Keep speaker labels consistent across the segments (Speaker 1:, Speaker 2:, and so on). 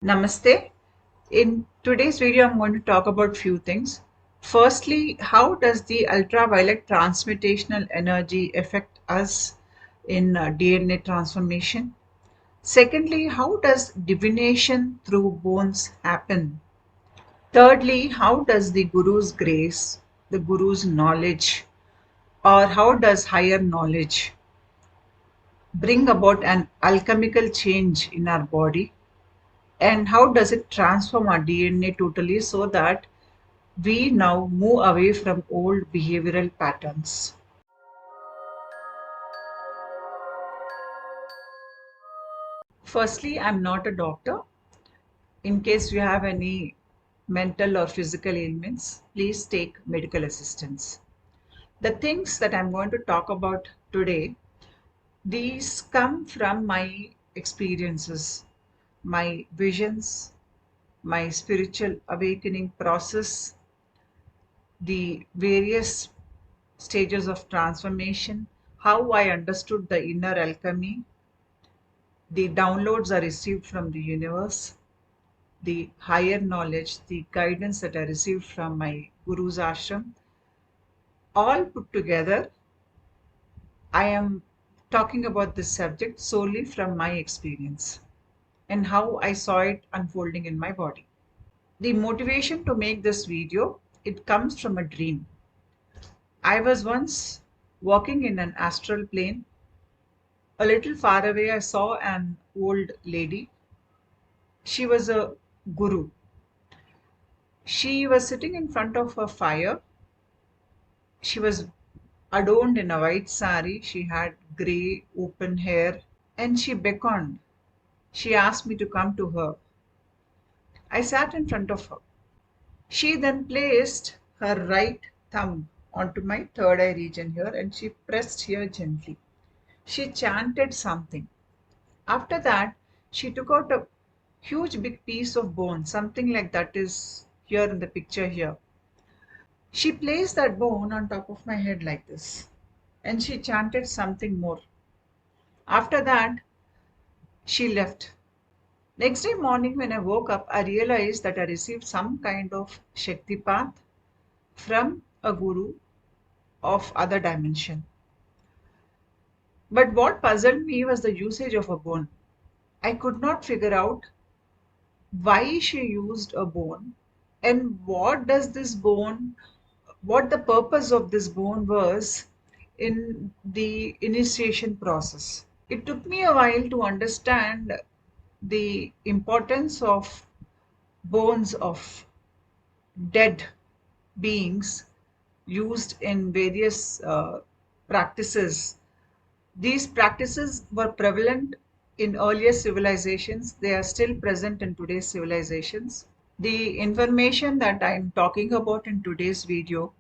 Speaker 1: Namaste. In today's video, I'm going to talk about few things. Firstly, how does the ultraviolet transmutational energy affect us in DNA transformation? Secondly, how does divination through bones happen? Thirdly, how does the Guru's grace, the Guru's knowledge, or how does higher knowledge bring about an alchemical change in our body? And how does it transform our DNA totally so that we now move away from old behavioral patterns? Firstly, I'm not a doctor. In case you have any mental or physical ailments, please take medical assistance. The things that I'm going to talk about today, these come from my experiences, my visions, my spiritual awakening process, the various stages of transformation, how I understood the inner alchemy, the downloads I received from the universe, the higher knowledge, the guidance that I received from my Guru's ashram, all put together. I am talking about this subject solely from my experience and how I saw it unfolding in my body. The motivation to make this video, it comes from a dream. I was once walking in an astral plane. A little far away, I saw an old lady. She was a guru. She was sitting in front of a fire. She was adorned in a white sari. She had grey, open hair, and she beckoned. She asked me to come to her. I sat in front of her. She then placed her right thumb onto my third eye region here and she pressed here gently. She chanted something. After that, she took out a huge big piece of bone, something like that is here in the picture here. She placed that bone on top of my head like this and she chanted something more. After that, she left. Next day morning, when I woke up, I realized that I received some kind of Shaktipat from a guru of other dimension. But what puzzled me was the usage of a bone. I could not figure out why she used a bone and what the purpose of this bone was in the initiation process. It took me a while to understand the importance of bones of dead beings used in various practices. These practices were prevalent in earlier civilizations. They are still present in today's civilizations. The information that I'm talking about in today's video,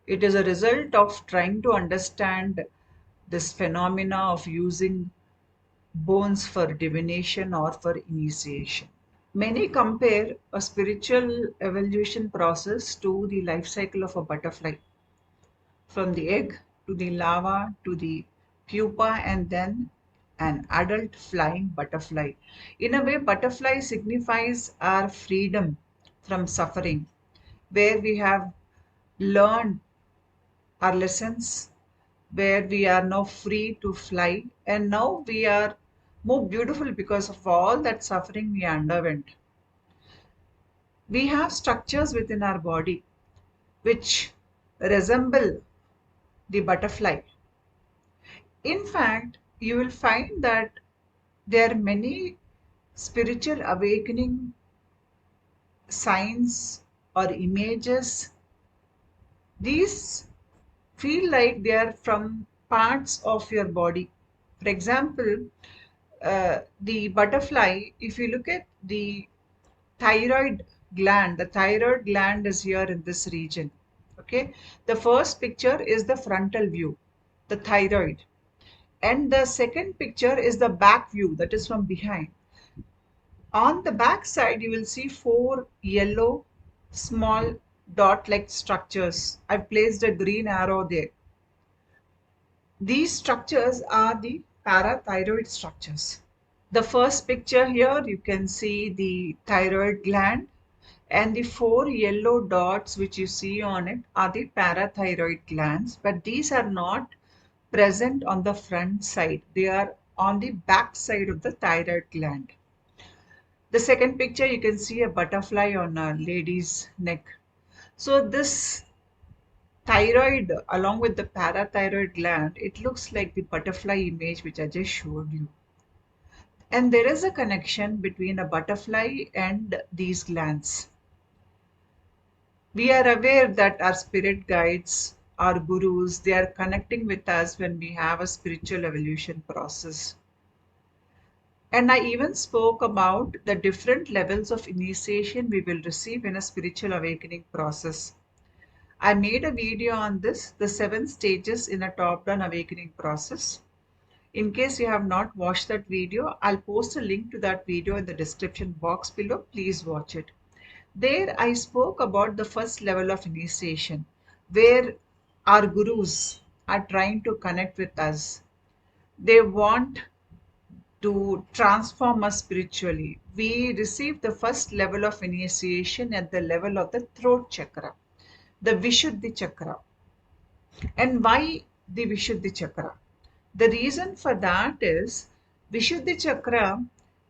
Speaker 1: it is a result of trying to understand this phenomena of using bones for divination or for initiation. Many compare a spiritual evolution process to the life cycle of a butterfly, from the egg to the larva to the pupa and then an adult flying butterfly. In a way, butterfly signifies our freedom from suffering, where we have learned our lessons, where we are now free to fly, and now we are more beautiful because of all that suffering we underwent. We have structures within our body which resemble the butterfly. In fact, you will find that there are many spiritual awakening signs or images. These feel like they are from parts of your body. For example, the butterfly, if you look at the thyroid gland is here in this region. Okay, the first picture is the frontal view, the thyroid, and the second picture is the back view, that is from behind. On the back side, you will see four yellow small dot-like structures. I've placed a green arrow there. These structures are the parathyroid structures. The first picture here, you can see the thyroid gland, and the 4 yellow dots which you see on it are the parathyroid glands, but these are not present on the front side. They are on the back side of the thyroid gland. The second picture, you can see a butterfly on a lady's neck. So this thyroid along with the parathyroid gland, it looks like the butterfly image which I just showed you. And there is a connection between a butterfly and these glands. We are aware that our spirit guides, our gurus, they are connecting with us when we have a spiritual evolution process. And I even spoke about the different levels of initiation we will receive in a spiritual awakening process. I made a video on this, the 7 stages in a top-down awakening process. In case you have not watched that video, I'll post a link to that video in the description box below. Please watch it. There I spoke about the first level of initiation, where our gurus are trying to connect with us. They want to transform us spiritually. We receive the first level of initiation at the level of the throat chakra, the Vishuddhi chakra. And why the Vishuddhi chakra? The reason for that is Vishuddhi chakra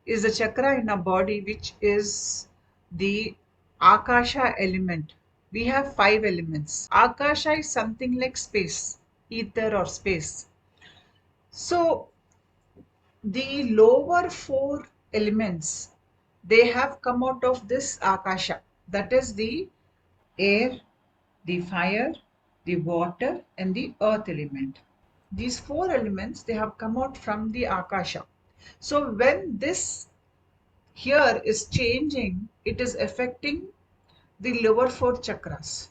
Speaker 1: is a chakra in our body which is the Akasha element. We have 5 elements. Akasha is something like space, ether or space. So the lower 4 elements, they have come out of this Akasha. That is the air, the fire, the water and the earth element. These 4 elements, they have come out from the Akasha. So when this here is changing, it is affecting the lower 4 chakras.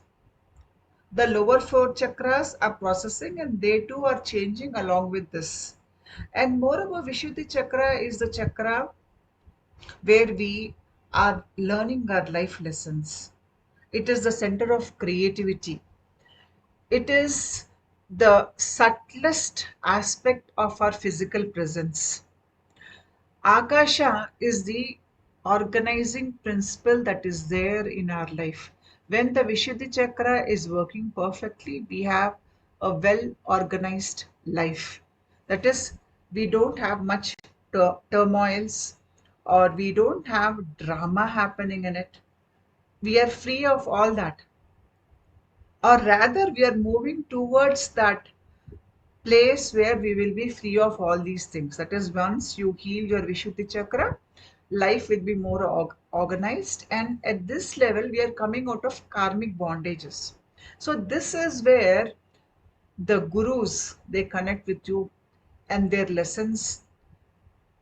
Speaker 1: The lower 4 chakras are processing and they too are changing along with this. And moreover, Vishuddhi chakra is the chakra where we are learning our life lessons. It is the center of creativity. It is the subtlest aspect of our physical presence. Akasha is the organizing principle that is there in our life. When the Vishuddhi chakra is working perfectly, we have a well organized life. That is, we don't have much turmoils or we don't have drama happening in it. We are free of all that. Or rather, we are moving towards that place where we will be free of all these things. That is, once you heal your Vishuddhi chakra, life will be more organized. And at this level, we are coming out of karmic bondages. So this is where the gurus, they connect with you and their lessons,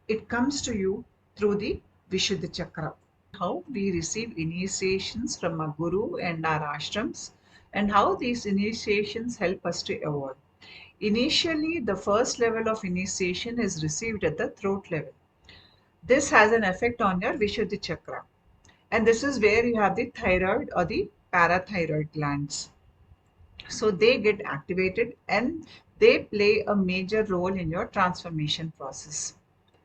Speaker 1: it comes to you through the Vishuddhi chakra. How we receive initiations from our guru and our ashrams, and how these initiations help us to evolve. Initially, the first level of initiation is received at the throat level. This has an effect on your Vishuddhi chakra. And this is where you have the thyroid or the parathyroid glands. So they get activated and they play a major role in your transformation process.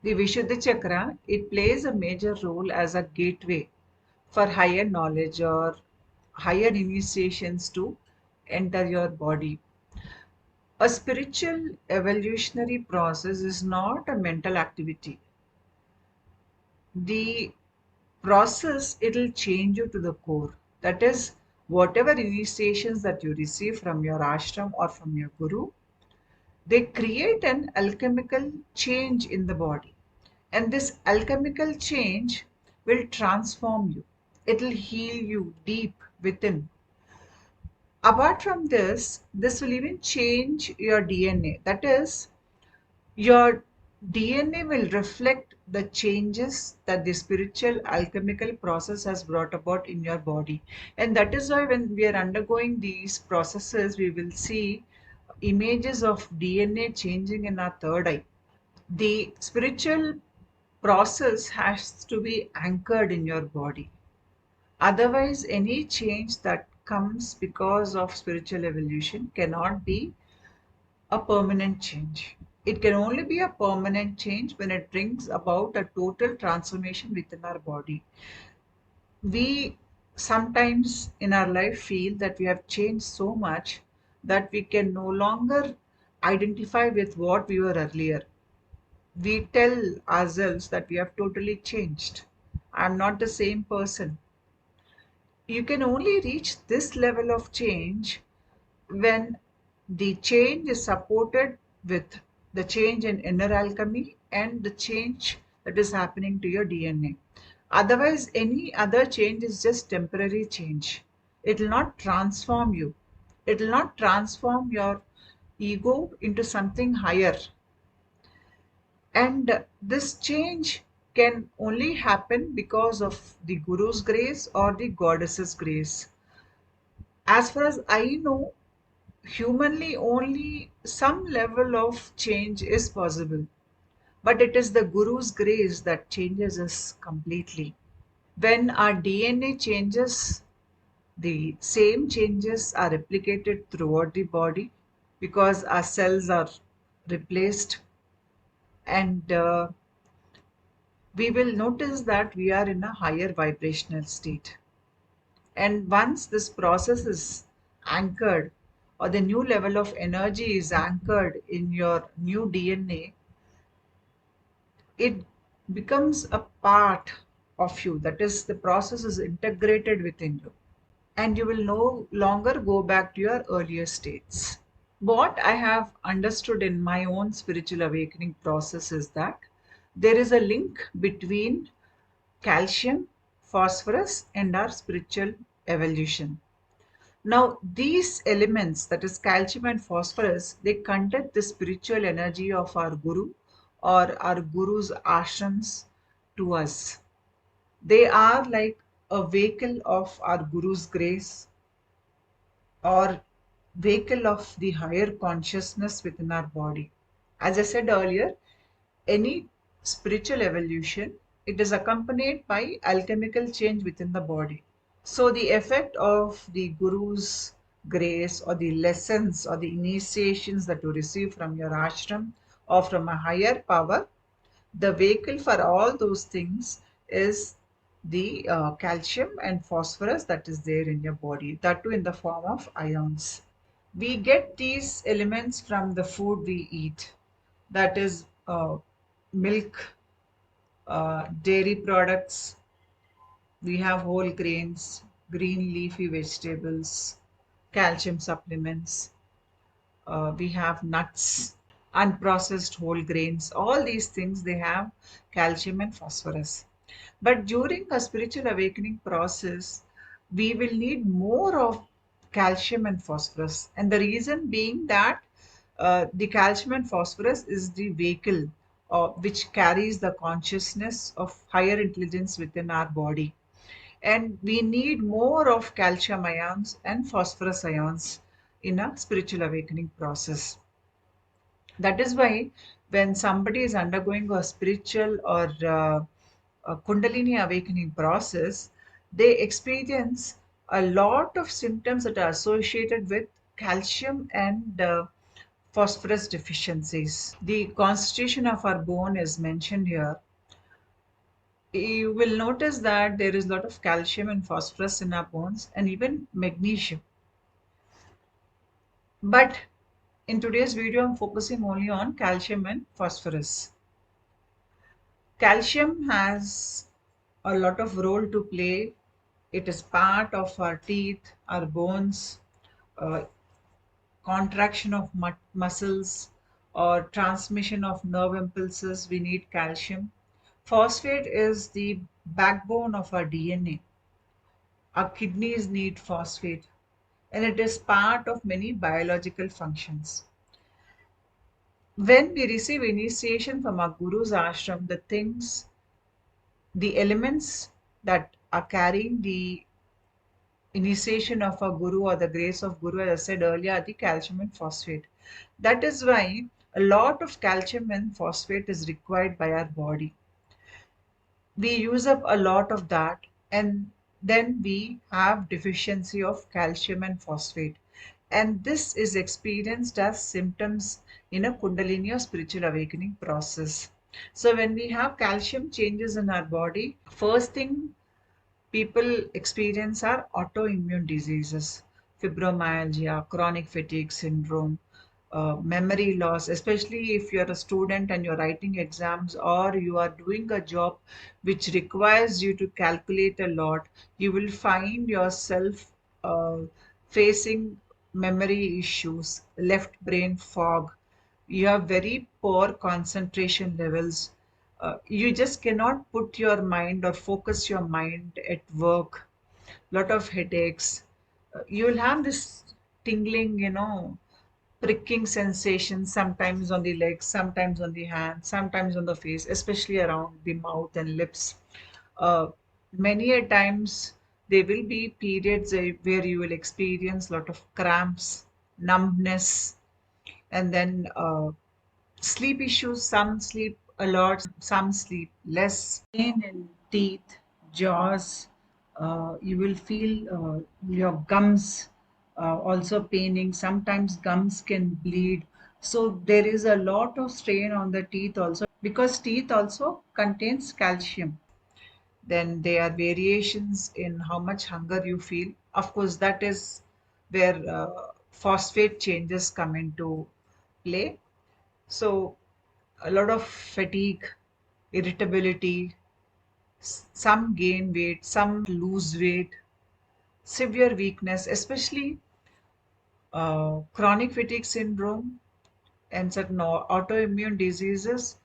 Speaker 1: The Vishuddhi chakra, it plays a major role as a gateway for higher knowledge or higher initiations to enter your body. A spiritual evolutionary process is not a mental activity. The process, it'll change you to the core. That is, whatever initiations that you receive from your ashram or from your guru, they create an alchemical change in the body. And this alchemical change will transform you. It'll heal you deep within. Apart from this will even change your DNA. That is, your DNA will reflect the changes that the spiritual alchemical process has brought about in your body. And that is why when we are undergoing these processes, we will see images of DNA changing in our third eye. The spiritual process has to be anchored in your body. Otherwise, any change that comes because of spiritual evolution cannot be a permanent change. It can only be a permanent change when it brings about a total transformation within our body. We sometimes in our life feel that we have changed so much that we can no longer identify with what we were earlier. We tell ourselves that we have totally changed. I'm not the same person. You can only reach this level of change when the change is supported with the change in inner alchemy and the change that is happening to your DNA. Otherwise, any other change is just temporary change. It will not transform you. It will not transform your ego into something higher. And this change can only happen because of the Guru's grace or the Goddess's grace. As far as I know, humanly only some level of change is possible, but it is the Guru's grace that changes us completely. When our DNA changes, the same changes are replicated throughout the body because our cells are replaced, and we will notice that we are in a higher vibrational state. And once this process is anchored, or the new level of energy is anchored in your new DNA, it becomes a part of you. That is, the process is integrated within you, and you will no longer go back to your earlier states. What I have understood in my own spiritual awakening process is that there is a link between calcium, phosphorus, and our spiritual evolution. Now, these elements, that is calcium and phosphorus, they conduct the spiritual energy of our guru or our guru's ashrams to us. They are like a vehicle of our guru's grace or vehicle of the higher consciousness within our body. As I said earlier, any spiritual evolution, it is accompanied by alchemical change within the body. So the effect of the Guru's grace or the lessons or the initiations that you receive from your ashram or from a higher power, the vehicle for all those things is the calcium and phosphorus that is there in your body, that too in the form of ions. We get these elements from the food we eat, that is milk, dairy products, we have whole grains, green leafy vegetables, calcium supplements, we have nuts, unprocessed whole grains. All these things, they have calcium and phosphorus. But during a spiritual awakening process, we will need more of calcium and phosphorus. And the reason being that the calcium and phosphorus is the vehicle which carries the consciousness of higher intelligence within our body, and we need more of calcium ions and phosphorus ions in a spiritual awakening process. That is why when somebody is undergoing a spiritual or a Kundalini awakening process, they experience a lot of symptoms that are associated with calcium and phosphorus deficiencies. The constitution of our bone is mentioned here. You will notice that there is a lot of calcium and phosphorus in our bones and even magnesium. But in today's video, I'm focusing only on calcium and phosphorus. Calcium has a lot of role to play. It is part of our teeth, our bones, uh, contraction of muscles, or transmission of nerve impulses. We need calcium. Phosphate is the backbone of our DNA. Our kidneys need phosphate, and it is part of many biological functions. When we receive initiation from our Guru's ashram, the elements that are carrying the initiation of a Guru or the grace of Guru, as I said earlier, are the calcium and phosphate. That is why a lot of calcium and phosphate is required by our body. We use up a lot of that, and then we have deficiency of calcium and phosphate. And this is experienced as symptoms in a Kundalini or spiritual awakening process. So, when we have calcium changes in our body, first thing people experience are autoimmune diseases, fibromyalgia, chronic fatigue syndrome, memory loss, especially if you're a student and you're writing exams or you are doing a job which requires you to calculate a lot, you will find yourself facing memory issues, left brain fog. You have very poor concentration levels. You just cannot put your mind or focus your mind at work. Lot of headaches. You will have this tingling, pricking sensation, sometimes on the legs, sometimes on the hands, sometimes on the face, especially around the mouth and lips. uh, Many a times there will be periods where you will experience lot of cramps, numbness, and then sleep issues. Some sleep a lot, some sleep less. Pain in teeth, jaws. You will feel your gums also paining. Sometimes gums can bleed. So there is a lot of strain on the teeth also, because teeth also contains calcium. Then there are variations in how much hunger you feel. Of course, that is where phosphate changes come into play. So a lot of fatigue, irritability, some gain weight, some lose weight, severe weakness, especially chronic fatigue syndrome and certain autoimmune diseases.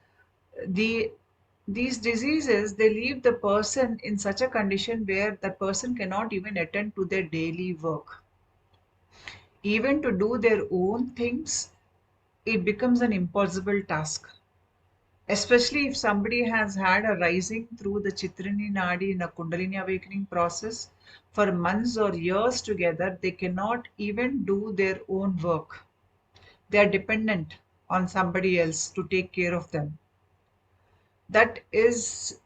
Speaker 1: The these diseases, they leave the person in such a condition where that person cannot even attend to their daily work. Even to do their own things, it becomes an impossible task. Especially if somebody has had a rising through the Chitrani Nadi in a Kundalini awakening process for months or years together, they cannot even do their own work. They are dependent on somebody else to take care of them. That is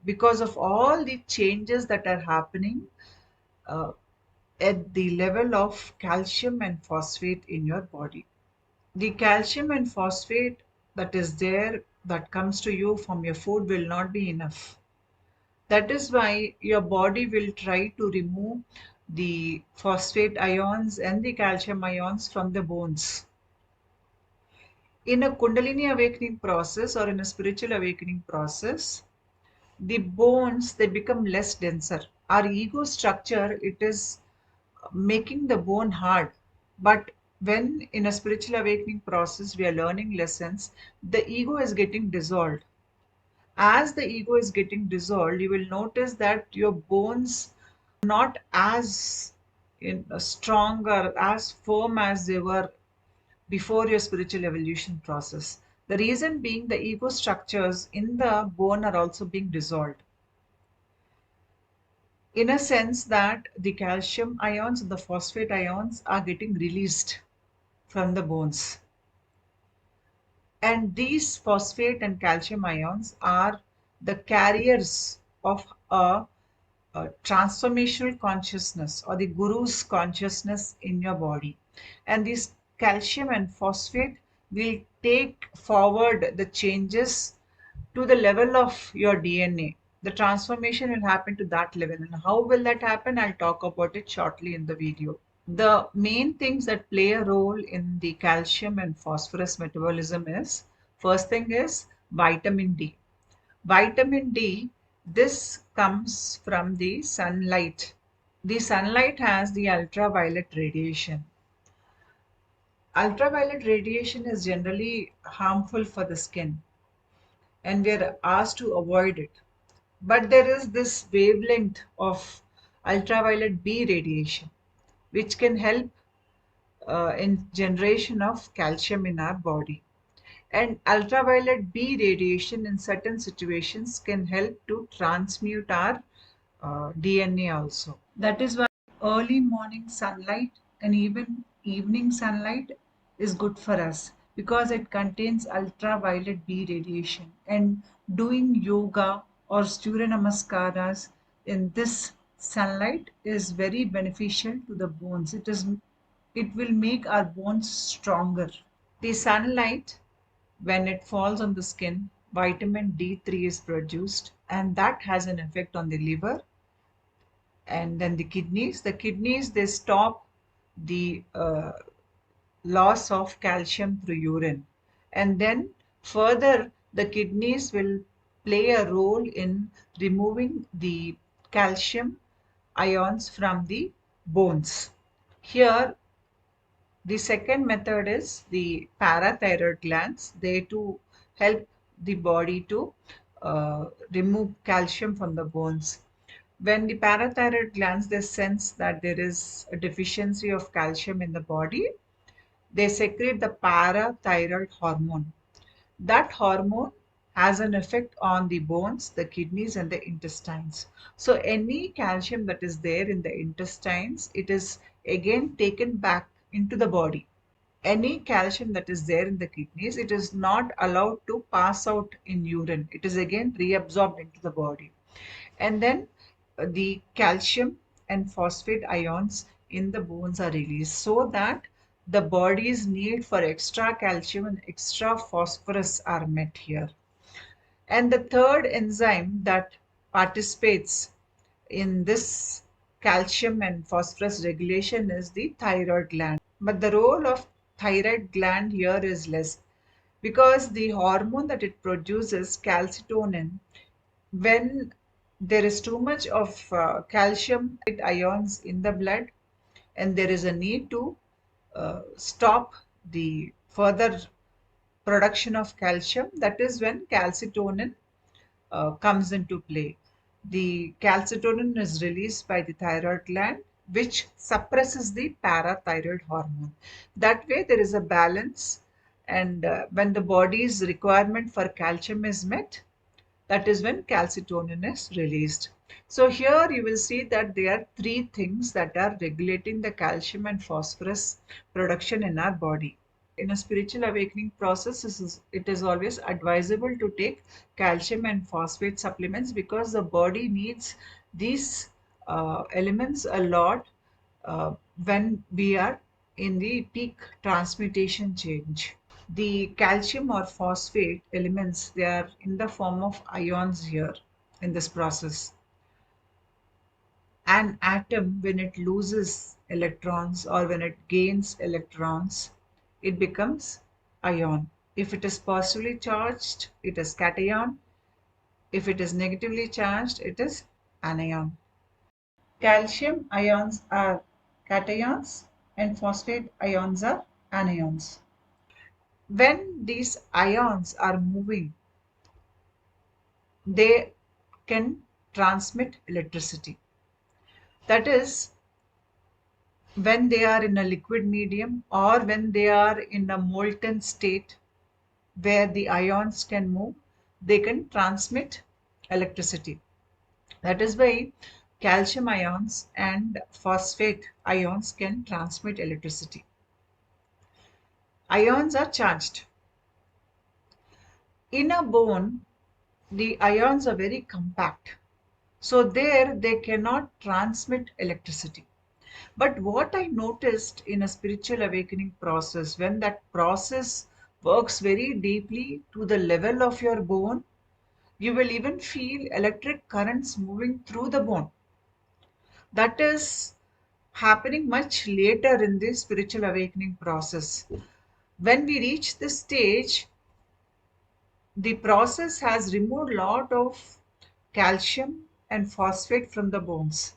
Speaker 1: because of all the changes that are happening uh, at the level of calcium and phosphate in your body. The calcium and phosphate that is there, that comes to you from your food, will not be enough. That is why your body will try to remove the phosphate ions and the calcium ions from the bones. In a Kundalini awakening process or in a spiritual awakening process, the bones, they become less denser. Our ego structure, it is making the bone hard. But when in a spiritual awakening process we are learning lessons, the ego is getting dissolved. As the ego is getting dissolved, you will notice that your bones not as strong or as firm as they were before your spiritual evolution process. The reason being, the ego structures in the bone are also being dissolved, in a sense that the calcium ions and the phosphate ions are getting released from the bones. And these phosphate and calcium ions are the carriers of a transformational consciousness or the guru's consciousness in your body. And this calcium and phosphate will take forward the changes to the level of your DNA. The transformation will happen to that level. And how will that happen? I'll talk about it shortly in the video. The main things that play a role in the calcium and phosphorus metabolism is, first thing is vitamin D. Vitamin D, this comes from the sunlight. The sunlight has the ultraviolet radiation. Ultraviolet radiation is generally harmful for the skin, and we are asked to avoid it. But there is this wavelength of ultraviolet B radiation, which can help in generation of calcium in our body. And ultraviolet B radiation in certain situations can help to transmute our DNA also. That is why early morning sunlight and even evening sunlight is good for us, because it contains ultraviolet B radiation. And doing yoga or Surya Namaskaras in this sunlight is very beneficial to the bones. It is It will make our bones stronger. The sunlight, when it falls on the skin, vitamin D3 is produced, and that has an effect on the liver. And then the kidneys. The kidneys, they stop the loss of calcium through urine. And then further, the kidneys will play a role in removing the calcium ions from the bones. Here, the second method is the parathyroid glands. They too help the body to remove calcium from the bones. When the parathyroid glands, they sense that there is a deficiency of calcium in the body, they secrete the parathyroid hormone. That hormone has an effect on the bones, the kidneys, and the intestines. So, any calcium that is there in the intestines, it is again taken back into the body. Any calcium that is there in the kidneys, it is not allowed to pass out in urine. It is again reabsorbed into the body. And then the calcium and phosphate ions in the bones are released so that the body's need for extra calcium and extra phosphorus are met here. And the third enzyme that participates in this calcium and phosphorus regulation is the thyroid gland. But the role of thyroid gland here is less because the hormone that it produces, calcitonin, when there is too much of calcium ions in the blood and there is a need to stop the further production of calcium, that is when calcitonin comes into play. The calcitonin is released by the thyroid gland, which suppresses the parathyroid hormone. That way, there is a balance, and when the body's requirement for calcium is met, that is when calcitonin is released. So here you will see that there are three things that are regulating the calcium and phosphorus production in our body. In a spiritual awakening process, it is always advisable to take calcium and phosphate supplements because the body needs these elements a lot when we are in the peak transmutation change. The calcium or phosphate elements, they are in the form of ions here in this process. An atom, when it loses electrons or when it gains electrons, it becomes ion. If it is positively charged, it is cation. If it is negatively charged, it is anion. Calcium ions are cations and phosphate ions are anions. When these ions are moving, they can transmit electricity. That is, when they are in a liquid medium or when they are in a molten state where the ions can move, they can transmit electricity. That is why calcium ions and phosphate ions can transmit electricity. Ions are charged. In a bone, the ions are very compact. So there they cannot transmit electricity. But what I noticed in a spiritual awakening process, when that process works very deeply to the level of your bone, you will even feel electric currents moving through the bone. That is happening much later in the spiritual awakening process. When we reach this stage, the process has removed a lot of calcium and phosphate from the bones.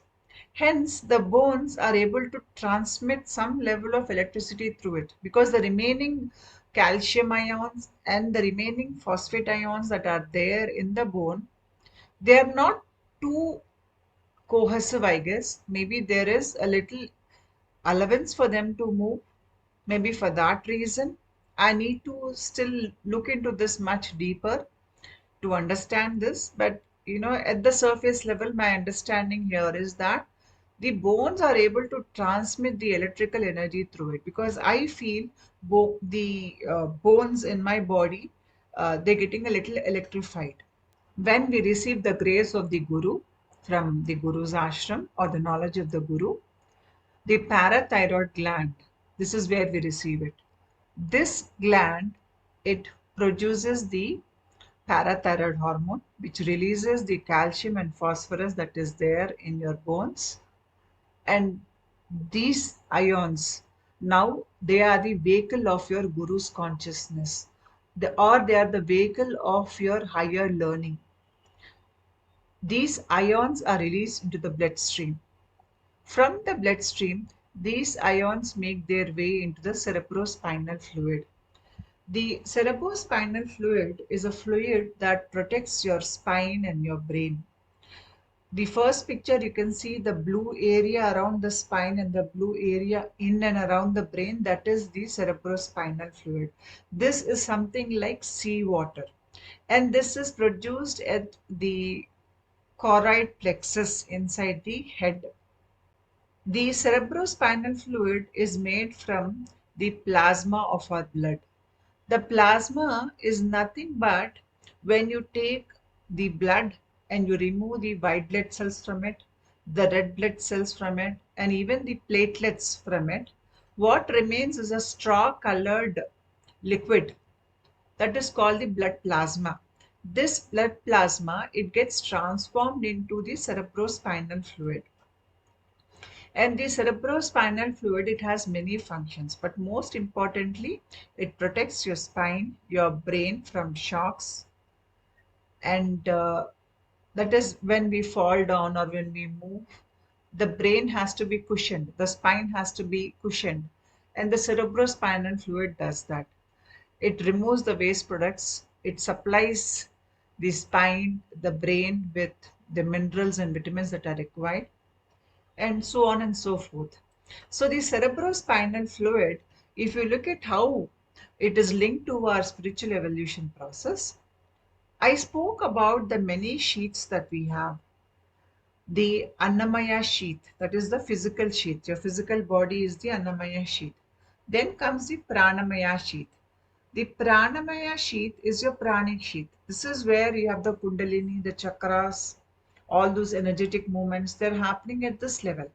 Speaker 1: Hence, the bones are able to transmit some level of electricity through it because the remaining calcium ions and the remaining phosphate ions that are there in the bone, they are not too cohesive, I guess. Maybe there is a little allowance for them to move. Maybe for that reason, I need to still look into this much deeper to understand this. But at the surface level, my understanding here is that the bones are able to transmit the electrical energy through it because I feel the bones in my body, they're getting a little electrified. When we receive the grace of the Guru from the Guru's ashram or the knowledge of the Guru, the parathyroid gland, This is where we receive it. This gland, it produces the parathyroid hormone, which releases the calcium and phosphorus that is there in your bones. And these ions, now they are the vehicle of your guru's consciousness, or they are the vehicle of your higher learning. These ions are released into the bloodstream. From the bloodstream, these ions make their way into the cerebrospinal fluid. The cerebrospinal fluid is a fluid that protects your spine and your brain. The first picture, you can see the blue area around the spine and the blue area in and around the brain. That is the cerebrospinal fluid. This is something like seawater. And this is produced at the choroid plexus inside the head. The cerebrospinal fluid is made from the plasma of our blood. The plasma is nothing but when you take the blood and you remove the white blood cells from it, the red blood cells from it, and even the platelets from it, what remains is a straw colored liquid that is called the blood plasma. This blood plasma, it gets transformed into the cerebrospinal fluid. And the cerebrospinal fluid, it has many functions, but most importantly, it protects your spine, your brain from shocks. And that is when we fall down or when we move, the brain has to be cushioned, the spine has to be cushioned. And the cerebrospinal fluid does that. It removes the waste products, it supplies the spine, the brain with the minerals and vitamins that are required, and so on and so forth. So the cerebrospinal fluid, if you look at how it is linked to our spiritual evolution process, I spoke about the many sheaths that we have. The Annamaya sheath, that is the physical sheath. Your physical body is the Annamaya sheath. Then comes the Pranamaya sheath. The Pranamaya sheath is your pranic sheath. This is where you have the Kundalini, the chakras, all those energetic movements, they're happening at this level.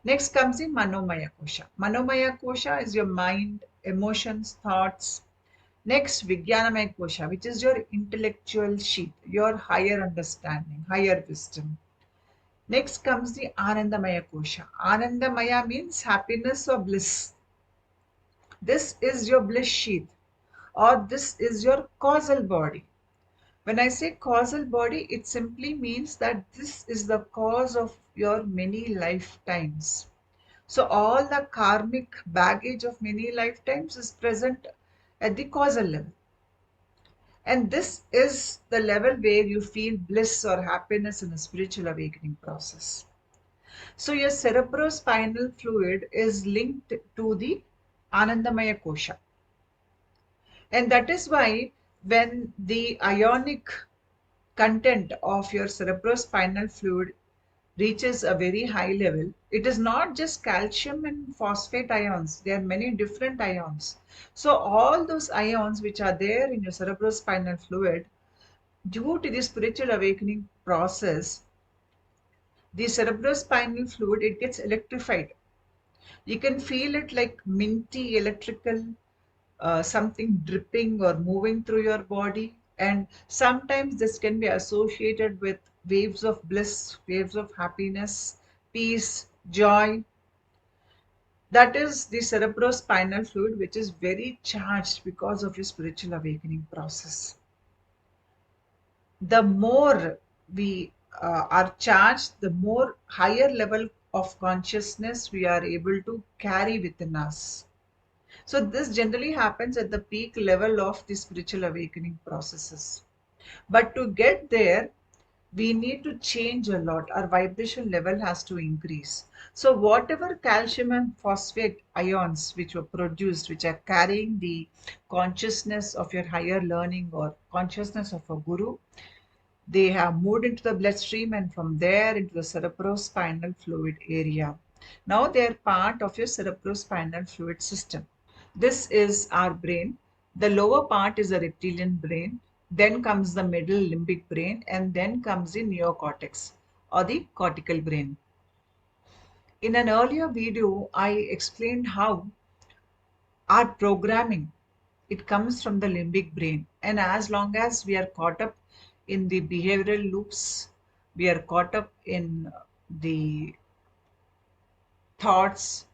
Speaker 1: Next comes the Manomaya Kosha. Manomaya Kosha is your mind, emotions, thoughts. Next, Vijnanamaya Kosha, which is your intellectual sheath, your higher understanding, higher wisdom. Next comes the Anandamaya Kosha. Anandamaya means happiness or bliss. This is your bliss sheath, or this is your causal body. When I say causal body, it simply means that this is the cause of your many lifetimes. So all the karmic baggage of many lifetimes is present at the causal level. And this is the level where you feel bliss or happiness in a spiritual awakening process. So your cerebrospinal fluid is linked to the Anandamaya Kosha. And that is why when the ionic content of your cerebrospinal fluid reaches a very high level, it is not just calcium and phosphate ions. There are many different ions. So all those ions which are there in your cerebrospinal fluid, due to the spiritual awakening process, the cerebrospinal fluid, it gets electrified. You can feel it like minty electrical, something dripping or moving through your body. And sometimes this can be associated with waves of bliss, waves of happiness, peace, joy. That is the cerebrospinal fluid, which is very charged because of your spiritual awakening process. The more we are charged, the more higher level of consciousness we are able to carry within us. So this generally happens at the peak level of the spiritual awakening processes. But to get there, we need to change a lot. Our vibration level has to increase. So whatever calcium and phosphate ions which were produced, which are carrying the consciousness of your higher learning or consciousness of a guru, they have moved into the bloodstream and from there into the cerebrospinal fluid area. Now they are part of your cerebrospinal fluid system. This is our brain. The lower part is the reptilian brain. Then comes the middle limbic brain, and then comes the neocortex or the cortical brain. In an earlier video, I explained how Our programming, it comes from the limbic brain. And as long as we are caught up in the behavioral loops, we are caught up in the thoughts,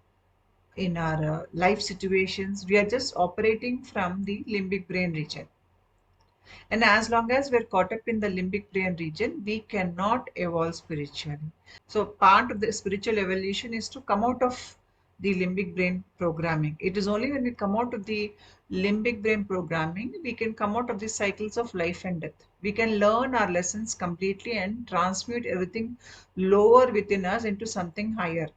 Speaker 1: in our life situations, we are just operating from the limbic brain region. And as long as we're caught up in the limbic brain region, we cannot evolve spiritually. So part of the spiritual evolution is to come out of the limbic brain programming. It is only when we come out of the limbic brain programming, we can come out of the cycles of life and death. We can learn our lessons completely and transmute everything lower within us into something higher.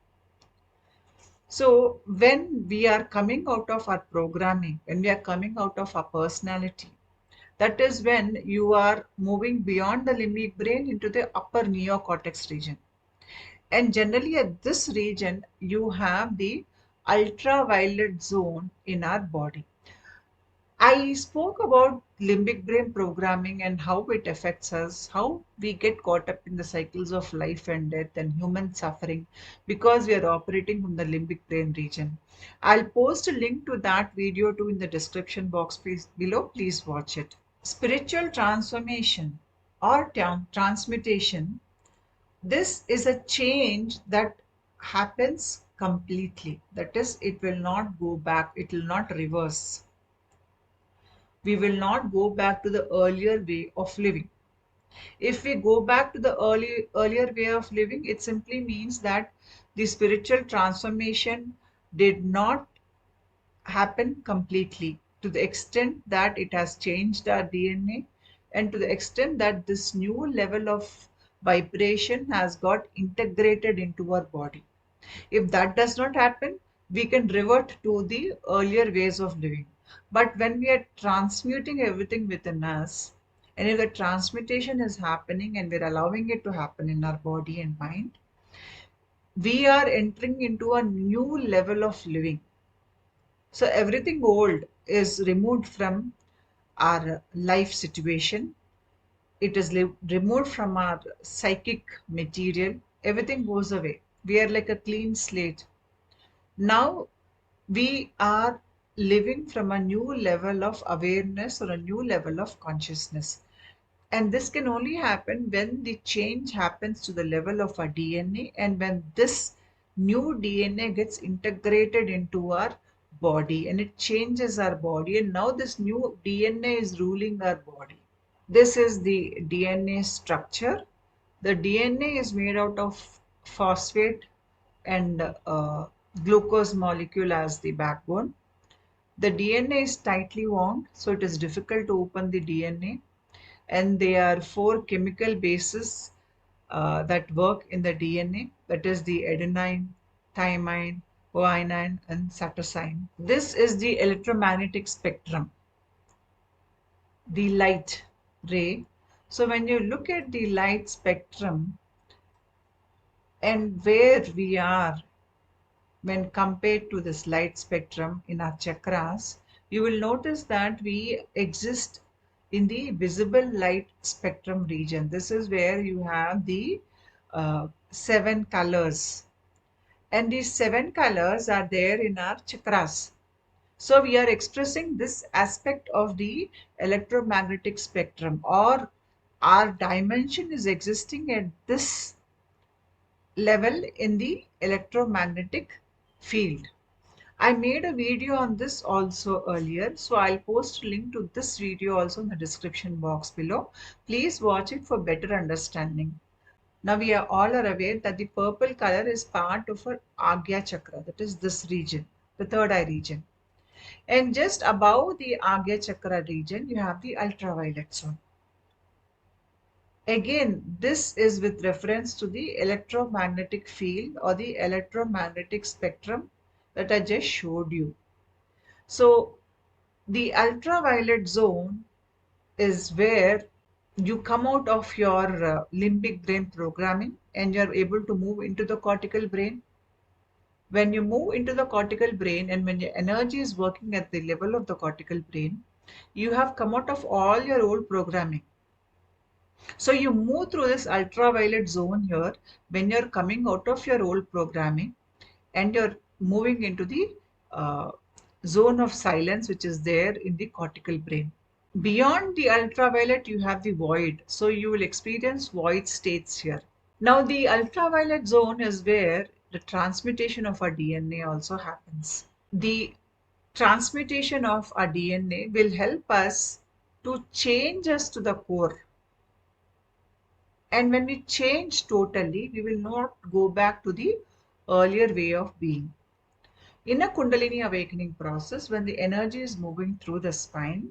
Speaker 1: So when we are coming out of our programming, when we are coming out of our personality, that is when you are moving beyond the limbic brain into the upper neocortex region. And generally at this region, you have the ultraviolet zone in our body. I spoke about limbic brain programming and how it affects us, how we get caught up in the cycles of life and death and human suffering because we are operating from the limbic brain region. I'll post a link to that video too in the description box below. Please watch it. Spiritual transformation or transmutation, this is a change that happens completely. That is, it will not go back, it will not reverse. We will not go back to the earlier way of living. If we go back to the earlier way of living, it simply means that the spiritual transformation did not happen completely to the extent that it has changed our DNA and to the extent that this new level of vibration has got integrated into our body. If that does not happen, we can revert to the earlier ways of living. But when we are transmuting everything within us, and if the transmutation is happening and we're allowing it to happen in our body and mind, we are entering into a new level of living. So everything old is removed from our life situation. It is removed from our psychic material. Everything goes away. We are like a clean slate. Now we are living from a new level of awareness or a new level of consciousness. And this can only happen when the change happens to the level of our DNA and when this new DNA gets integrated into our body and it changes our body. And now this new DNA is ruling our body. This is the DNA structure. The DNA is made out of phosphate and glucose molecule as the backbone. The DNA is tightly wound, so it is difficult to open the DNA. And there are four chemical bases that work in the DNA. That is the adenine, thymine, guanine, and cytosine. This is the electromagnetic spectrum, the light ray. So when you look at the light spectrum and where we are when compared to this light spectrum in our chakras, you will notice that we exist in the visible light spectrum region. This is where you have the seven colors. And these seven colors are there in our chakras. So we are expressing this aspect of the electromagnetic spectrum, or our dimension is existing at this level in the electromagnetic field. I made a video on this also earlier, so I'll post a link to this video also in the description box below. Please watch it for better understanding. Now we are all are aware that the purple color is part of our Agya chakra, that is this region, the third eye region. And just above the Agya chakra region, you have the ultraviolet zone. Again, this is with reference to the electromagnetic field or the electromagnetic spectrum that I just showed you. So the ultraviolet zone is where you come out of your limbic brain programming and you're able to move into the cortical brain. When you move into the cortical brain and when your energy is working at the level of the cortical brain, you have come out of all your old programming. So you move through this ultraviolet zone here when you're coming out of your old programming and you're moving into the zone of silence which is there in the cortical brain. Beyond the ultraviolet, you have the void. So you will experience void states here. Now, the ultraviolet zone is where the transmutation of our DNA also happens. The transmutation of our DNA will help us to change us to the core. And when we change totally, we will not go back to the earlier way of being. In a Kundalini awakening process, when the energy is moving through the spine,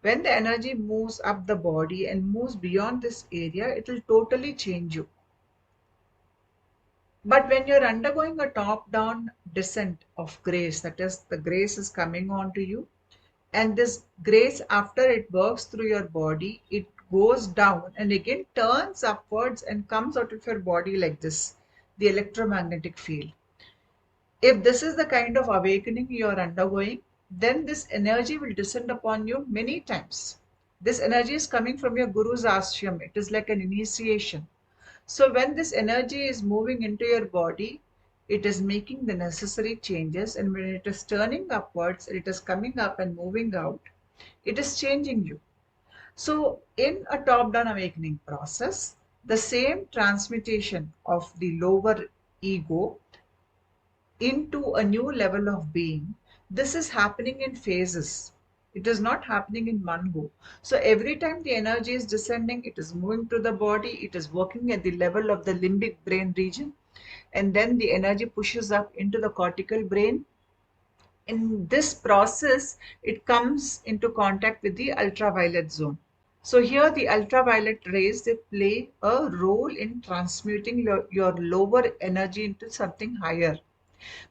Speaker 1: when the energy moves up the body and moves beyond this area, it will totally change you. But when you're undergoing a top-down descent of grace, that is, the grace is coming on to you, and this grace, after it works through your body, it goes down and again turns upwards and comes out of your body like this, the electromagnetic field. If this is the kind of awakening you are undergoing, then this energy will descend upon you many times. This energy is coming from your Guru's ashram. It is like an initiation. So when this energy is moving into your body, it is making the necessary changes, and when it is turning upwards, it is coming up and moving out, it is changing you. So in a top-down awakening process, the same transmutation of the lower ego into a new level of being, this is happening in phases. It is not happening in one go. So every time the energy is descending, it is moving to the body, it is working at the level of the limbic brain region, and then the energy pushes up into the cortical brain. In this process, it comes into contact with the ultraviolet zone. So here the ultraviolet rays, they play a role in transmuting your lower energy into something higher.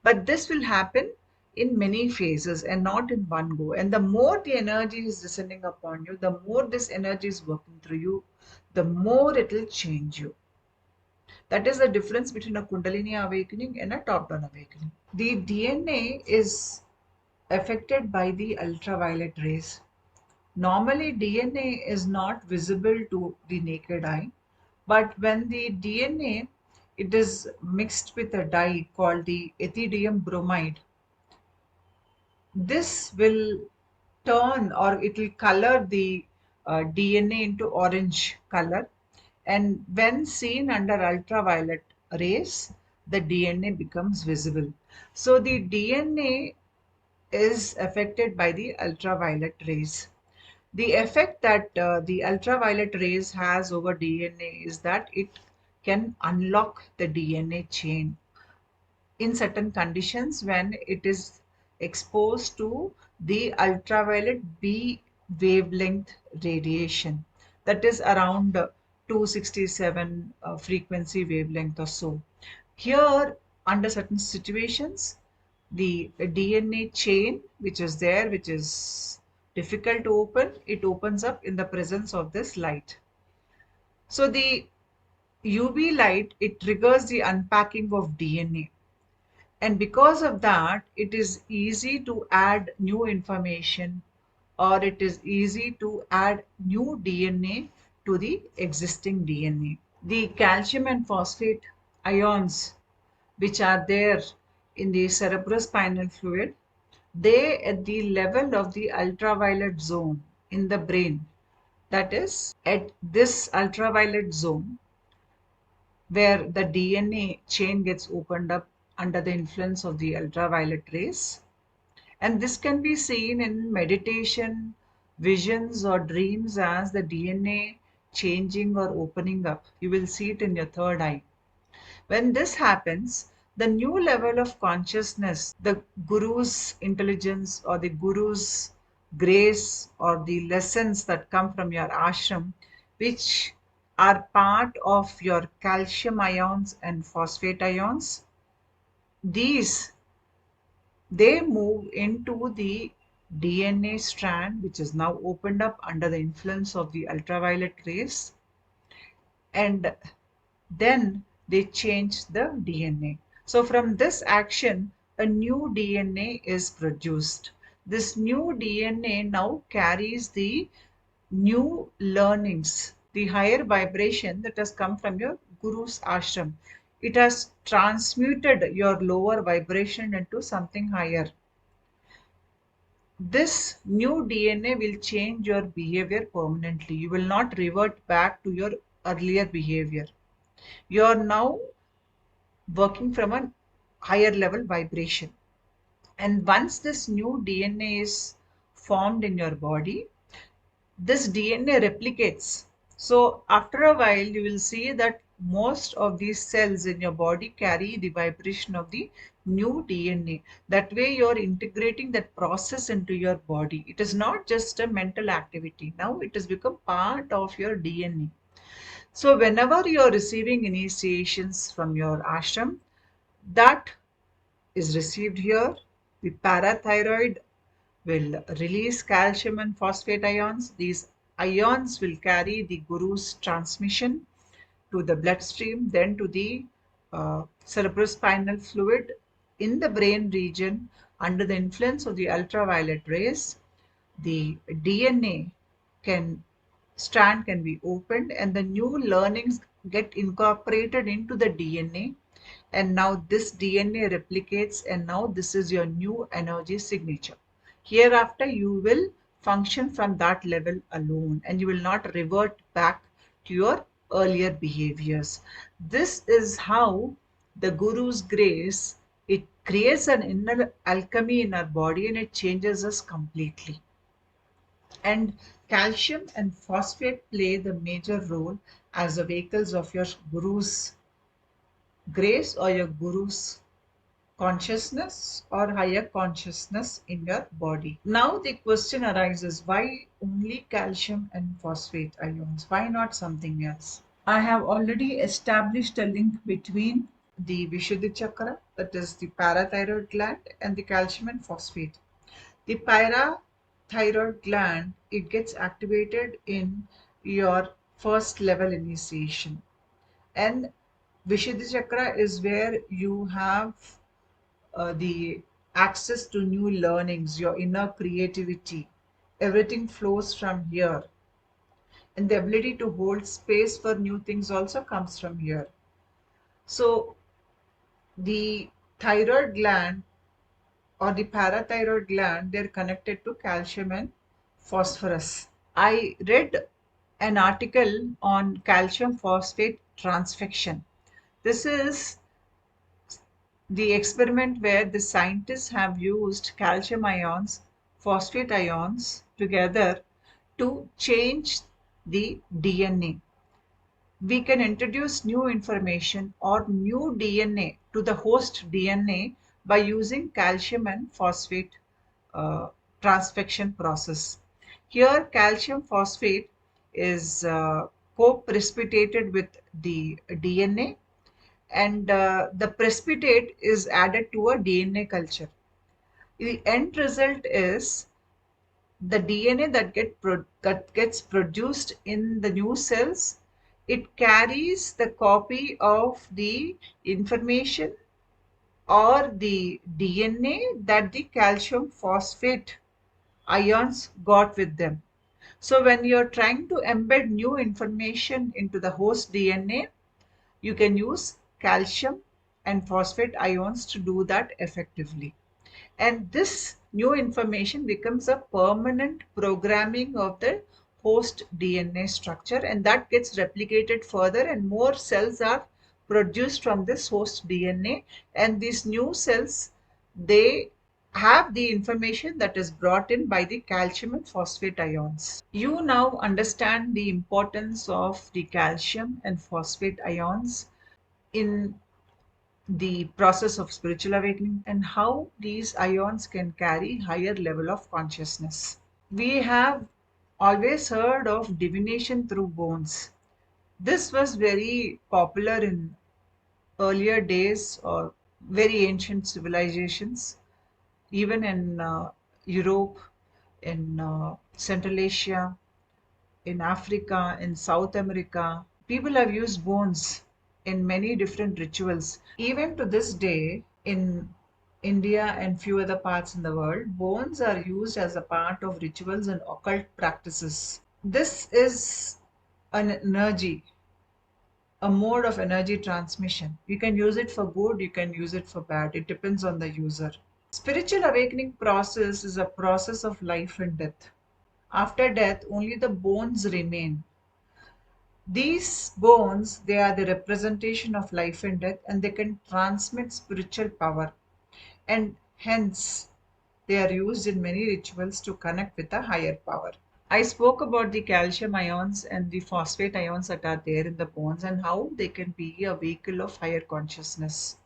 Speaker 1: But this will happen in many phases and not in one go. And the more the energy is descending upon you, the more this energy is working through you, the more it will change you. That is the difference between a Kundalini awakening and a top-down awakening. The DNA is affected by the ultraviolet rays. Normally, DNA is not visible to the naked eye, but when the DNA, it is mixed with a dye called the ethidium bromide, this will turn, or it will color the DNA into orange color, and when seen under ultraviolet rays, the DNA becomes visible. So the DNA is affected by the ultraviolet rays. The effect that the ultraviolet rays has over DNA is that it can unlock the DNA chain in certain conditions when it is exposed to the ultraviolet B wavelength radiation, that is around 267 frequency wavelength or so. Here, under certain situations, the DNA chain which is there, which is difficult to open, it opens up in the presence of this light. So the UV light, it triggers the unpacking of DNA, and because of that, it is easy to add new information, or it is easy to add new DNA to the existing DNA. The calcium and phosphate ions which are there in the cerebrospinal fluid, they at the level of the ultraviolet zone in the brain, that is at this ultraviolet zone where the DNA chain gets opened up under the influence of the ultraviolet rays. And this can be seen in meditation, visions, or dreams as the DNA changing or opening up. You will see it in your third eye. When this happens, the new level of consciousness, the Guru's intelligence or the Guru's grace or the lessons that come from your ashram, which are part of your calcium ions and phosphate ions, these, they move into the DNA strand, which is now opened up under the influence of the ultraviolet rays, and then they change the DNA. So from this action, a new DNA is produced. This new DNA now carries the new learnings, the higher vibration that has come from your Guru's ashram. It has transmuted your lower vibration into something higher. This new DNA will change your behavior permanently. You will not revert back to your earlier behavior. You are now working from a higher level vibration. And once this new DNA is formed in your body, this DNA replicates. So after a while, you will see that most of these cells in your body carry the vibration of the new DNA. That way, you're integrating that process into your body. It is not just a mental activity. Now it has become part of your DNA. So whenever you're receiving initiations from your ashram, that is received here. The parathyroid will release calcium and phosphate ions. These ions will carry the guru's transmission to the bloodstream, then to the cerebrospinal fluid in the brain region. Under the influence of the ultraviolet rays, the DNA can strand can be opened and the new learnings get incorporated into the DNA, and now this DNA replicates, and now this is your new energy signature. Hereafter you will function from that level alone and you will not revert back to your earlier behaviors. This is how the guru's grace, it creates an inner alchemy in our body and it changes us completely. And calcium and phosphate play the major role as the vehicles of your guru's grace or your guru's consciousness or higher consciousness in your body. Now the question arises, why only calcium and phosphate ions? Why not something else? I have already established a link between the Vishuddhi chakra, that is the parathyroid gland, and the calcium and phosphate. The parathyroid gland, it gets activated in your first level initiation, and Vishuddhi chakra is where you have the access to new learnings, your inner creativity. Everything flows from here. And the ability to hold space for new things also comes from here. So the thyroid gland or the parathyroid gland, they're connected to calcium and phosphorus. I read an article on calcium phosphate transfection. This is the experiment where the scientists have used calcium ions, phosphate ions together to change the DNA. We can introduce new information or new DNA to the host DNA by using calcium and phosphate transfection process. Here, calcium phosphate is co-precipitated with the DNA, and the precipitate is added to a DNA culture. The end result is the DNA that gets produced in the new cells. It carries the copy of the information or the DNA that the calcium phosphate ions got with them. So when you're trying to embed new information into the host DNA, you can use calcium and phosphate ions to do that effectively. And this new information becomes a permanent programming of the host DNA structure, and that gets replicated further, and more cells are produced from this host DNA. And these new cells, they have the information that is brought in by the calcium and phosphate ions. You now understand the importance of the calcium and phosphate ions in the process of spiritual awakening and how these ions can carry higher level of consciousness. We have always heard of divination through bones. This was very popular in earlier days or very ancient civilizations, even in Europe, in Central Asia, in Africa, in South America. People have used bones in many different rituals. Even to this day, in India and few other parts in the world, bones are used as a part of rituals and occult practices. This is an energy, a mode of energy transmission. You can use it for good, you can use it for bad. It depends on the user. Spiritual awakening process is a process of life and death. After death, only the bones remain. These bones, they are the representation of life and death, and they can transmit spiritual power. And hence, they are used in many rituals to connect with a higher power. I spoke about the calcium ions and the phosphate ions that are there in the bones and how they can be a vehicle of higher consciousness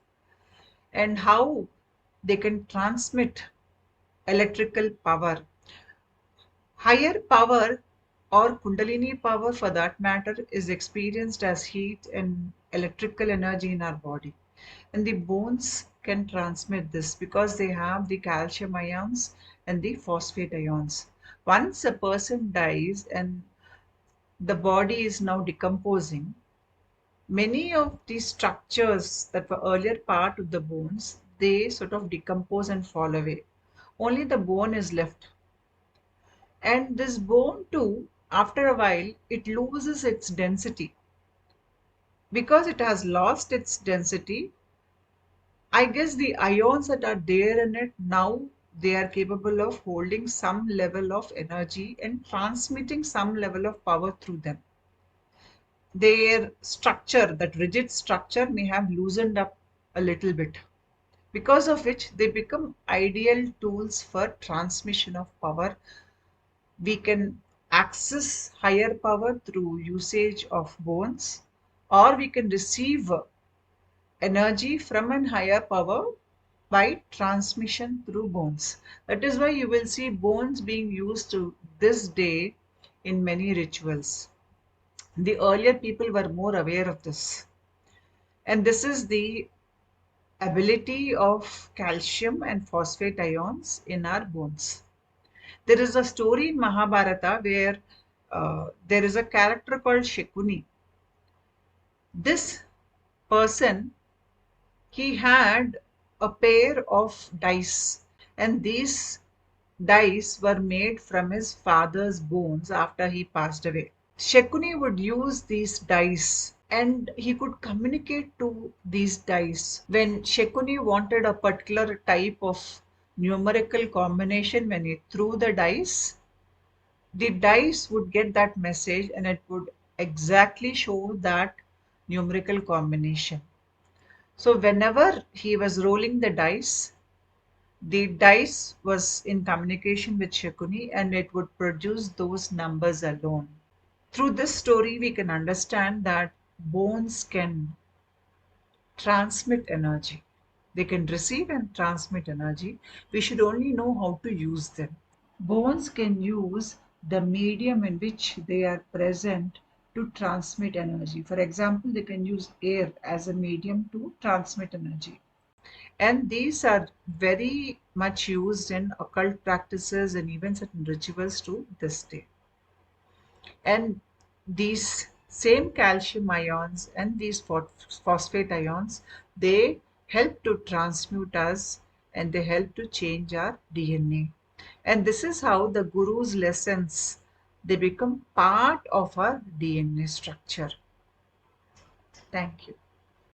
Speaker 1: and how they can transmit electrical power. Higher power or Kundalini power for that matter is experienced as heat and electrical energy in our body. And the bones can transmit this because they have the calcium ions and the phosphate ions. Once a person dies and the body is now decomposing, many of these structures that were earlier part of the bones, they sort of decompose and fall away. Only the bone is left. And this bone too, after a while, it loses its density. Because it has lost its density, I guess the ions that are there in it now, they are capable of holding some level of energy and transmitting some level of power through them. Their structure, that rigid structure, may have loosened up a little bit, because of which they become ideal tools for transmission of power. We can access higher power through usage of bones, or we can receive energy from an higher power by transmission through bones. That is why you will see bones being used to this day in many rituals. The earlier people were more aware of this. And this is the ability of calcium and phosphate ions in our bones. There is a story in Mahabharata where there is a character called Shekuni. This person, he had a pair of dice, and these dice were made from his father's bones after he passed away. Shekuni would use these dice and he could communicate to these dice. When Shekuni wanted a particular type of numerical combination, when he threw the dice would get that message and it would exactly show that numerical combination. So whenever he was rolling the dice was in communication with Shekuni and it would produce those numbers alone. Through this story, we can understand that bones can transmit energy. They can receive and transmit energy. We should only know how to use them. Bones can use the medium in which they are present to transmit energy. For example, they can use air as a medium to transmit energy. And these are very much used in occult practices and even certain rituals to this day. And these same calcium ions and these phosphate ions, they help to transmute us and they help to change our DNA. And this is how the guru's lessons, they become part of our DNA structure. Thank you.